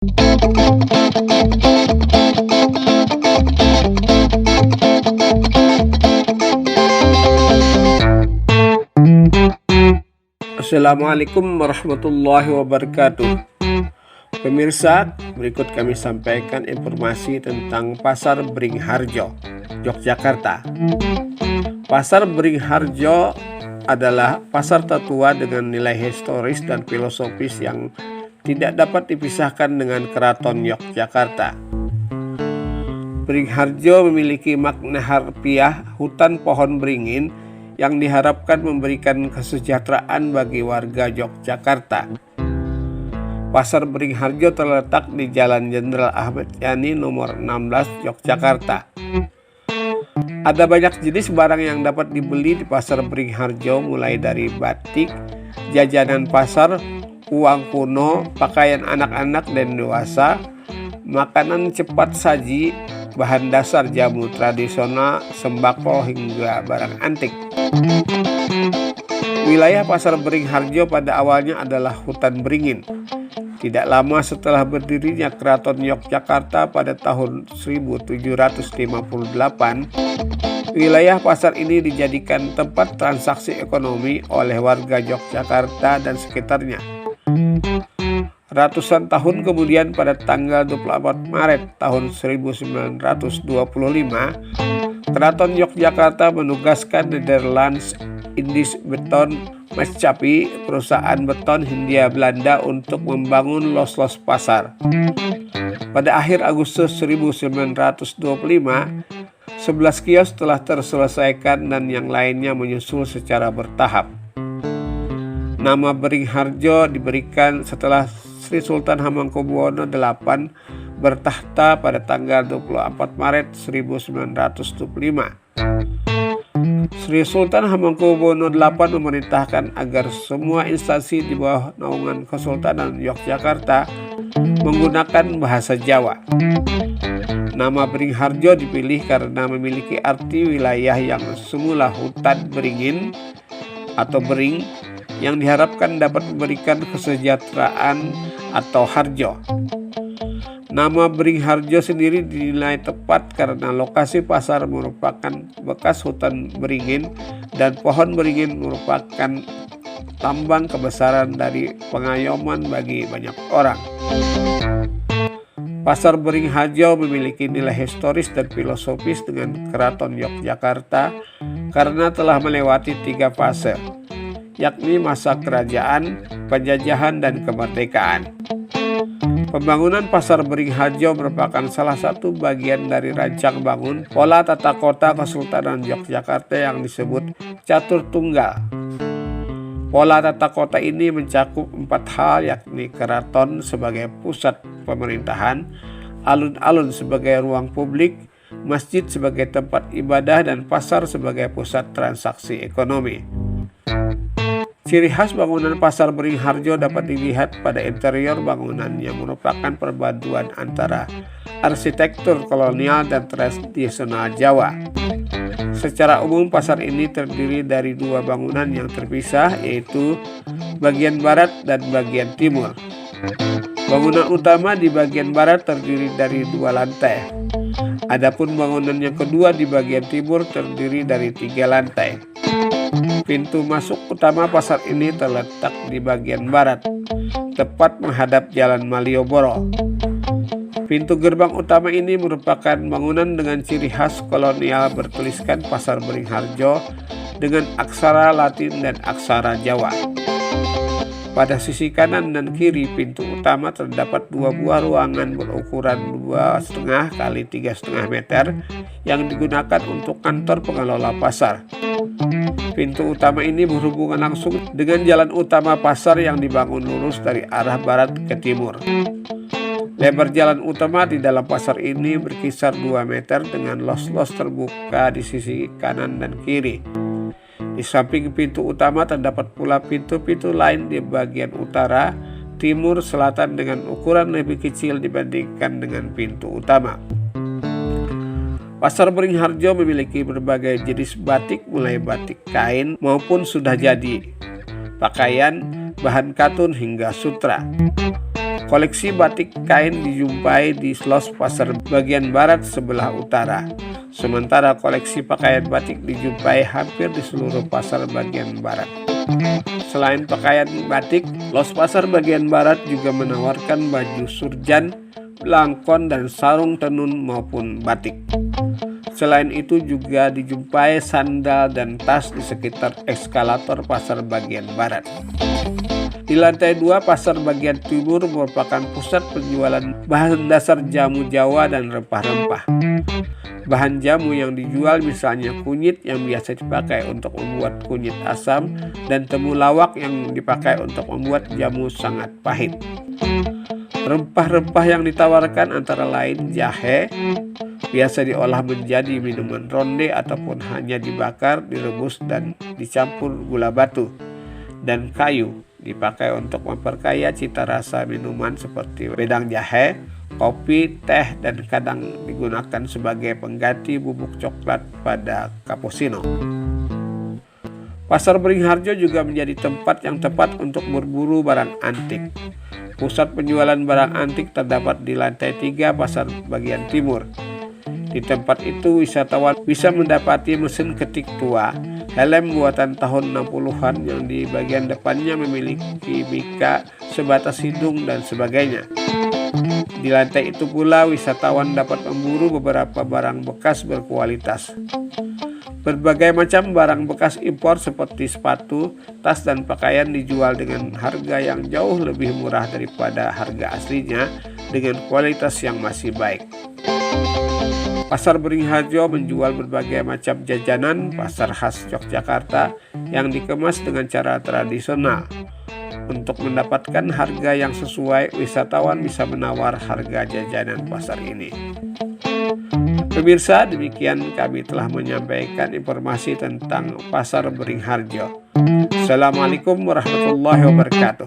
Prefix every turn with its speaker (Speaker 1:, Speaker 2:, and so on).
Speaker 1: Assalamualaikum warahmatullahi wabarakatuh. Pemirsa, berikut kami sampaikan informasi tentang Pasar Beringharjo, Yogyakarta. Pasar Beringharjo adalah pasar tertua dengan nilai historis dan filosofis yang tidak dapat dipisahkan dengan Keraton Yogyakarta. Beringharjo memiliki makna harfiah hutan pohon beringin yang diharapkan memberikan kesejahteraan bagi warga Yogyakarta. Pasar Beringharjo terletak di Jalan Jenderal Ahmad Yani nomor 16 Yogyakarta. Ada banyak jenis barang yang dapat dibeli di Pasar Beringharjo, mulai dari batik, jajanan pasar, uang kuno, pakaian anak-anak dan dewasa, makanan cepat saji, bahan dasar jamu tradisional, sembako hingga barang antik. Wilayah Pasar Beringharjo pada awalnya adalah hutan beringin. Tidak lama setelah berdirinya Keraton Yogyakarta pada tahun 1758, wilayah pasar ini dijadikan tempat transaksi ekonomi oleh warga Yogyakarta dan sekitarnya. Ratusan tahun kemudian, pada tanggal 24 Maret tahun 1925, Keraton Yogyakarta menugaskan Nederlands Indisch Beton Maatschappij, perusahaan beton Hindia Belanda, untuk membangun los-los pasar. Pada akhir Agustus 1925, 11 kios telah terselesaikan dan yang lainnya menyusul secara bertahap. Nama Beringharjo diberikan setelah Sri Sultan Hamengkubuwono VIII bertahta pada tanggal 24 Maret 1925. Sri Sultan Hamengkubuwono VIII memerintahkan agar semua instansi di bawah naungan Kesultanan Yogyakarta menggunakan bahasa Jawa. Nama Beringharjo dipilih karena memiliki arti wilayah yang semula hutan beringin atau bering, yang diharapkan dapat memberikan kesejahteraan atau harjo. Nama Beringharjo sendiri dinilai tepat karena lokasi pasar merupakan bekas hutan beringin dan pohon beringin merupakan lambang kebesaran dari pengayoman bagi banyak orang. Pasar Beringharjo memiliki nilai historis dan filosofis dengan Keraton Yogyakarta karena telah melewati 3 fase, yakni masa kerajaan, penjajahan, dan kemerdekaan. Pembangunan Pasar Beringharjo merupakan salah satu bagian dari rancang bangun pola tata kota Kesultanan Yogyakarta yang disebut Catur Tunggal. Pola tata kota ini mencakup 4 hal, yakni keraton sebagai pusat pemerintahan, alun-alun sebagai ruang publik, masjid sebagai tempat ibadah, dan pasar sebagai pusat transaksi ekonomi. Ciri khas bangunan Pasar Beringharjo dapat dilihat pada interior bangunan yang merupakan perpaduan antara arsitektur kolonial dan tradisional Jawa. Secara umum pasar ini terdiri dari 2 bangunan yang terpisah, yaitu bagian barat dan bagian timur. Bangunan utama di bagian barat terdiri dari 2 lantai. Adapun bangunan yang kedua di bagian timur terdiri dari 3 lantai. Pintu masuk utama pasar ini terletak di bagian barat, tepat menghadap Jalan Malioboro. Pintu gerbang utama ini merupakan bangunan dengan ciri khas kolonial bertuliskan Pasar Beringharjo dengan aksara Latin dan aksara Jawa. Pada sisi kanan dan kiri pintu utama terdapat 2 buah ruangan berukuran 2,5 kali 3,5 meter yang digunakan untuk kantor pengelola pasar. Pintu utama ini berhubungan langsung dengan jalan utama pasar yang dibangun lurus dari arah barat ke timur. Lebar jalan utama di dalam pasar ini berkisar 2 meter dengan los-los terbuka di sisi kanan dan kiri. Di samping pintu utama terdapat pula pintu-pintu lain di bagian utara, timur, selatan dengan ukuran lebih kecil dibandingkan dengan pintu utama. Pasar Beringharjo memiliki berbagai jenis batik, mulai batik kain maupun sudah jadi, pakaian, bahan katun hingga sutra. Koleksi batik kain dijumpai di Slos Pasar bagian barat sebelah utara. Sementara koleksi pakaian batik dijumpai hampir di seluruh pasar bagian barat. Selain pakaian batik, Los Pasar bagian barat juga menawarkan baju surjan, belangkon, dan sarung tenun maupun batik. Selain itu juga dijumpai sandal dan tas di sekitar eskalator pasar bagian barat. Di lantai 2 pasar bagian timur merupakan pusat penjualan bahan dasar jamu Jawa dan rempah-rempah. Bahan jamu yang dijual misalnya kunyit yang biasa dipakai untuk membuat kunyit asam dan temulawak yang dipakai untuk membuat jamu sangat pahit. Rempah-rempah yang ditawarkan antara lain jahe, biasa diolah menjadi minuman ronde ataupun hanya dibakar, direbus dan dicampur gula batu, dan kayu dipakai untuk memperkaya cita rasa minuman seperti wedang jahe, kopi, teh, dan kadang digunakan sebagai pengganti bubuk coklat pada cappuccino. Pasar Beringharjo juga menjadi tempat yang tepat untuk berburu barang antik. Pusat penjualan barang antik terdapat di lantai 3 pasar bagian timur. Di tempat itu wisatawan bisa mendapati mesin ketik tua, helm buatan tahun 60-an yang di bagian depannya memiliki mika sebatas hidung dan sebagainya. Di lantai itu pula wisatawan dapat memburu beberapa barang bekas berkualitas. Berbagai macam barang bekas impor seperti sepatu, tas, dan pakaian dijual dengan harga yang jauh lebih murah daripada harga aslinya dengan kualitas yang masih baik. Pasar Beringharjo menjual berbagai macam jajanan pasar khas Yogyakarta yang dikemas dengan cara tradisional. Untuk mendapatkan harga yang sesuai, wisatawan bisa menawar harga jajanan pasar ini. Pemirsa, demikian kami telah menyampaikan informasi tentang Pasar Beringharjo. Assalamualaikum warahmatullahi wabarakatuh.